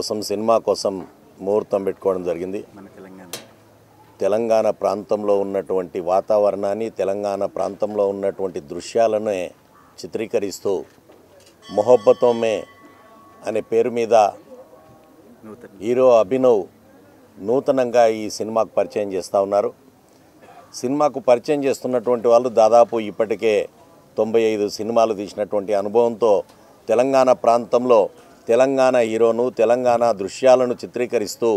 కోసం సినిమా కోసం ముహూర్తం పెట్టుకోవడం జరిగింది. తెలంగాణ ప్రాంతంలో ఉన్నటువంటి వాతావరణాన్ని, తెలంగాణ ప్రాంతంలో ఉన్నటువంటి దృశ్యాలను చిత్రీకరిస్తూ మొహబ్బతో మే అనే పేరు మీద హీరో అభినవ్ నూతనంగా ఈ సినిమాకు పరిచయం చేస్తూ ఉన్నారు. సినిమాకు పరిచయం చేస్తున్నటువంటి వాళ్ళు దాదాపు ఇప్పటికే 95 సినిమాలు తీసినటువంటి అనుభవంతో తెలంగాణ ప్రాంతంలో తెలంగాణ హీరోను, తెలంగాణ దృశ్యాలను చిత్రీకరిస్తూ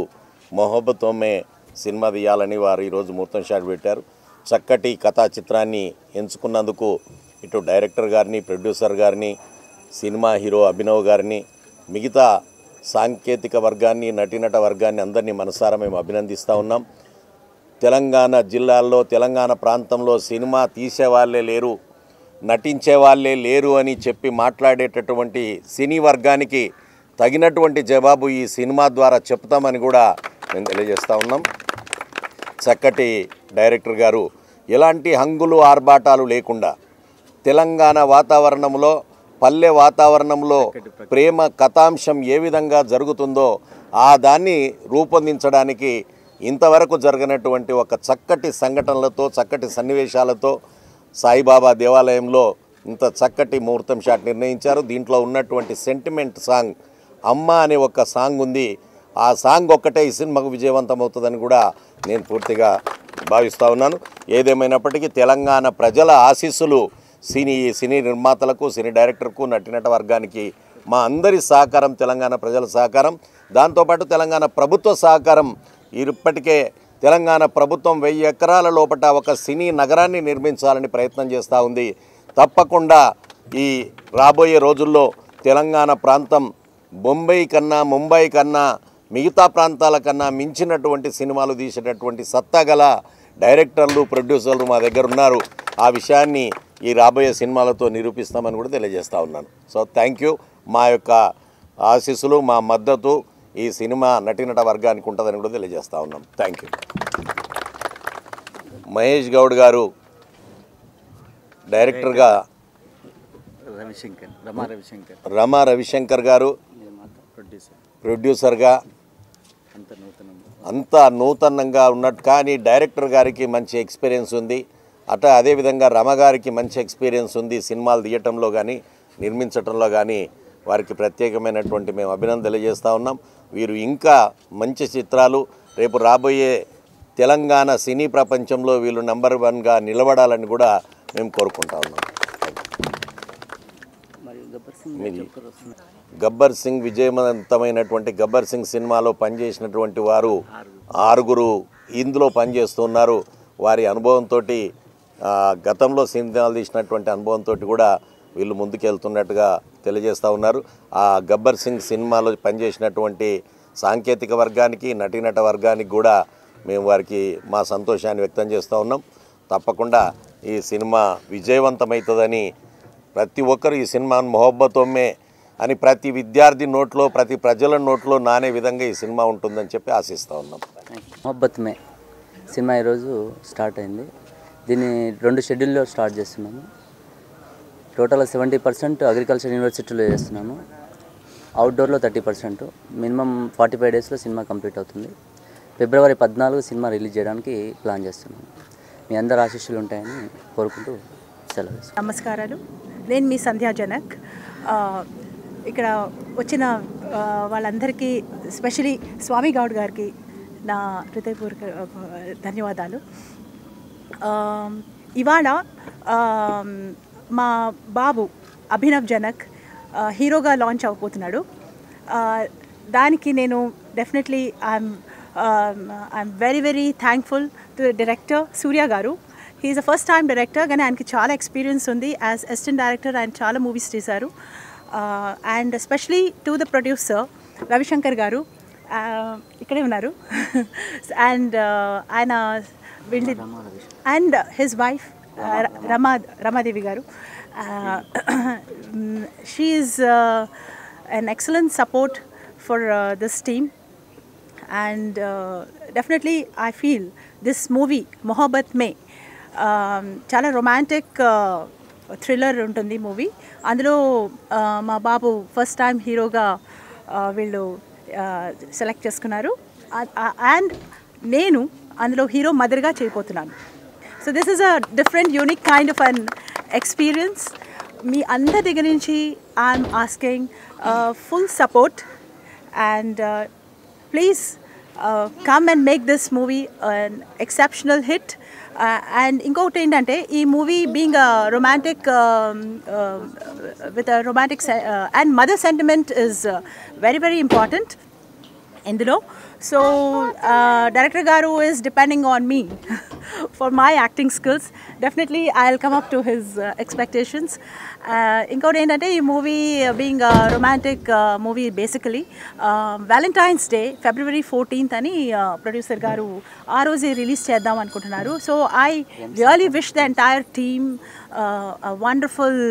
మొహబ్బతో మే సినిమా తీయాలని వారు ఈరోజు ముహూర్తం షాట్ పెట్టారు. చక్కటి కథా చిత్రాన్ని ఎంచుకున్నందుకు ఇటు డైరెక్టర్ గారిని, ప్రొడ్యూసర్ గారిని, సినిమా హీరో అభినవ్ గారిని, మిగతా సాంకేతిక వర్గాన్ని, నటీనట వర్గాన్ని అందరినీ మనసారా మేము అభినందిస్తూ ఉన్నాం. తెలంగాణ జిల్లాల్లో, తెలంగాణ ప్రాంతంలో సినిమా తీసేవాళ్ళే లేరు, నటించే వాళ్ళే లేరు అని చెప్పి మాట్లాడేటటువంటి సినీ వర్గానికి తగినటువంటి జవాబు ఈ సినిమా ద్వారా చెప్తామని కూడా మేము తెలియజేస్తూ ఉన్నాం. చక్కటి డైరెక్టర్ గారు ఎలాంటి హంగులు ఆర్భాటాలు లేకుండా తెలంగాణ వాతావరణంలో, పల్లె వాతావరణంలో ప్రేమ కథాంశం ఏ విధంగా జరుగుతుందో ఆ దాన్ని రూపొందించడానికి ఇంతవరకు జరగనటువంటి ఒక చక్కటి సంఘటనలతో, చక్కటి సన్నివేశాలతో సాయిబాబా దేవాలయంలో ఇంత చక్కటి ముహూర్తం షాట్ నిర్ణయించారు. దీంట్లో ఉన్నటువంటి సెంటిమెంట్ సాంగ్ అమ్మ అనే ఒక సాంగ్ ఉంది. ఆ సాంగ్ ఒక్కటే ఈ సినిమాకు విజయవంతం అవుతుందని కూడా నేను పూర్తిగా భావిస్తూ ఉన్నాను. ఏదేమైనప్పటికీ తెలంగాణ ప్రజల ఆశీస్సులు సినీ నిర్మాతలకు, సినీ డైరెక్టర్కు, నటినట వర్గానికి మా అందరి సహకారం, తెలంగాణ ప్రజల సహకారం, దాంతోపాటు తెలంగాణ ప్రభుత్వ సహకారం. ఇప్పటికే తెలంగాణ ప్రభుత్వం 1000 ఎకరాల లోపల ఒక సినీ నగరాన్ని నిర్మించాలని ప్రయత్నం చేస్తూ ఉంది. తప్పకుండా ఈ రాబోయే రోజుల్లో తెలంగాణ ప్రాంతం ముంబై కన్నా మిగతా ప్రాంతాల కన్నా మించినటువంటి సినిమాలు తీసేటటువంటి సత్తా గల డైరెక్టర్లు, ప్రొడ్యూసర్లు మా దగ్గర ఉన్నారు. ఆ విషయాన్ని ఈ రాబోయే సినిమాలతో నిరూపిస్తామని కూడా తెలియజేస్తూ ఉన్నాను. So thank you. మా యొక్క ఆశీస్సులు, మా మద్దతు ఈ సినిమా నటీనట వర్గానికి ఉంటుందని కూడా తెలియజేస్తూ ఉన్నాం. Thank you. మహేష్ గౌడ్ గారు డైరెక్టర్గా, రమా రవిశంకర్ గారు ప్రొడ్యూసర్గా అంతా నూతనంగా ఉన్నట్టు, కానీ డైరెక్టర్ గారికి మంచి ఎక్స్పీరియన్స్ ఉంది. అదేవిధంగా రమ గారికి మంచి ఎక్స్పీరియన్స్ ఉంది. సినిమాలు తీయటంలో కానీ, నిర్మించటంలో కానీ వారికి ప్రత్యేకమైనటువంటి మేము అభినందనలు తెలియజేస్తూ ఉన్నాం. వీరు ఇంకా మంచి చిత్రాలు రేపు రాబోయే తెలంగాణ సినీ ప్రపంచంలో వీళ్ళు నెంబర్ 1గా నిలబడాలని కూడా మేము కోరుకుంటా ఉన్నాం. గబ్బర్ సింగ్ విజయవంతమైనటువంటి గబ్బర్ సింగ్ సినిమాలో పనిచేసినటువంటి వారు 6 ఇందులో పనిచేస్తున్నారు. వారి అనుభవంతో, గతంలో సినిమాలు తీసినటువంటి అనుభవంతో కూడా వీళ్ళు ముందుకెళ్తున్నట్టుగా తెలియజేస్తూ ఉన్నారు. ఆ గబ్బర్ సింగ్ సినిమాలో పనిచేసినటువంటి సాంకేతిక వర్గానికి, నటీనట వర్గానికి కూడా మేము వారికి మా సంతోషాన్ని వ్యక్తం చేస్తూ ఉన్నాం. తప్పకుండా ఈ సినిమా విజయవంతమవుతుందని, ప్రతి ఒక్కరు ఈ సినిమాను మొహబ్బతో మే అని ప్రతి విద్యార్థి నోట్లో, ప్రతి ప్రజల నోట్లో నానే విధంగా ఈ సినిమా ఉంటుందని చెప్పి ఆశిస్తూ ఉన్నాం. మొహబ్బత్ మే సినిమా ఈరోజు స్టార్ట్ అయింది. దీన్ని 2 షెడ్యూల్లో స్టార్ట్ చేస్తున్నాము. టోటల్ 70% అగ్రికల్చర్ యూనివర్సిటీలో చేస్తున్నాము. అవుట్డోర్లో 30%. మినిమం 45 డేస్లో సినిమా కంప్లీట్ అవుతుంది. ఫిబ్రవరి 14 సినిమా రిలీజ్ చేయడానికి ప్లాన్ చేస్తున్నాము. మీ అందరి ఆశీస్సులు ఉంటాయని కోరుకుంటూ సెలవు. నమస్కారాలు. నేను మీ సంధ్యా జనక్. ఇక్కడ వచ్చిన వాళ్ళందరికీ, ఎస్పెషలీ స్వామి గౌడ్ గారికి నా హృదయపూర్వక ధన్యవాదాలు. ఇవాళ మా బాబు అభినవ్ జనక్ హీరోగా లాంచ్ అవబోతున్నాడు. దానికి నేను definitely I am very thankful to director Surya garu. He is a first time director, కానీ ఆయనకి చాలా ఎక్స్పీరియన్స్ ఉంది. యాజ్ అసిస్టెంట్ డైరెక్టర్ ఆయన చాలా మూవీస్ చేశారు. And especially to the producer Ravishankar గారు ఇక్కడే ఉన్నారు. అండ్ ఆయన అండ్ హిజ్ వైఫ్ రమాదేవి గారు. She is an excellent support for this team, and definitely I feel this movie Mohabbat Mein చాలా రొమాంటిక్ థ్రిల్లర్ ఉంటుంది మూవీ. అందులో మా బాబు ఫస్ట్ టైం హీరోగా వీళ్ళు సెలెక్ట్ చేసుకున్నారు. అండ్ నేను అందులో హీరో మదర్గా చేయబోతున్నాను. So this is a different unique kind of an experience. మీ అందరి దగ్గర నుంచి I am asking full support and please come and make this movie an exceptional hit. And ఇంకొకటి ఏంటంటే ఈ movie being romantic with a romantic and mother sentiment is very very important ఇందులో. So director గారు is depending on me for my acting skills. Definitely I'll come up to his expectations. ఇంకోటి ఏంటంటే ఈ movie being romantic movie basically Valentine's day February 14th అని producer గారు ఆ రోజే release చేద్దాం అనుకుంటున్నారు. So I really wish the entire team wonderful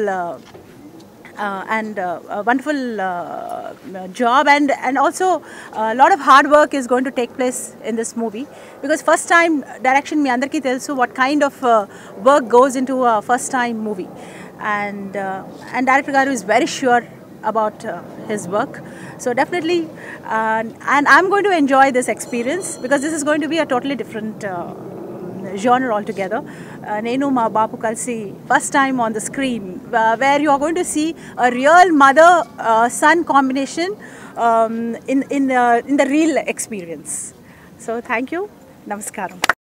and a wonderful job, and also a lot of hard work is going to take place in this movie, because first time direction mi andarki telusu what kind of work goes into a first time movie, and director garu is very sure about his work. So definitely and I'm going to enjoy this experience, because this is going to be a totally different genre altogether. Nenu ma babu kalsi first time on the screen, where you are going to see a real mother son combination in the real experience. So thank you, namaskaram.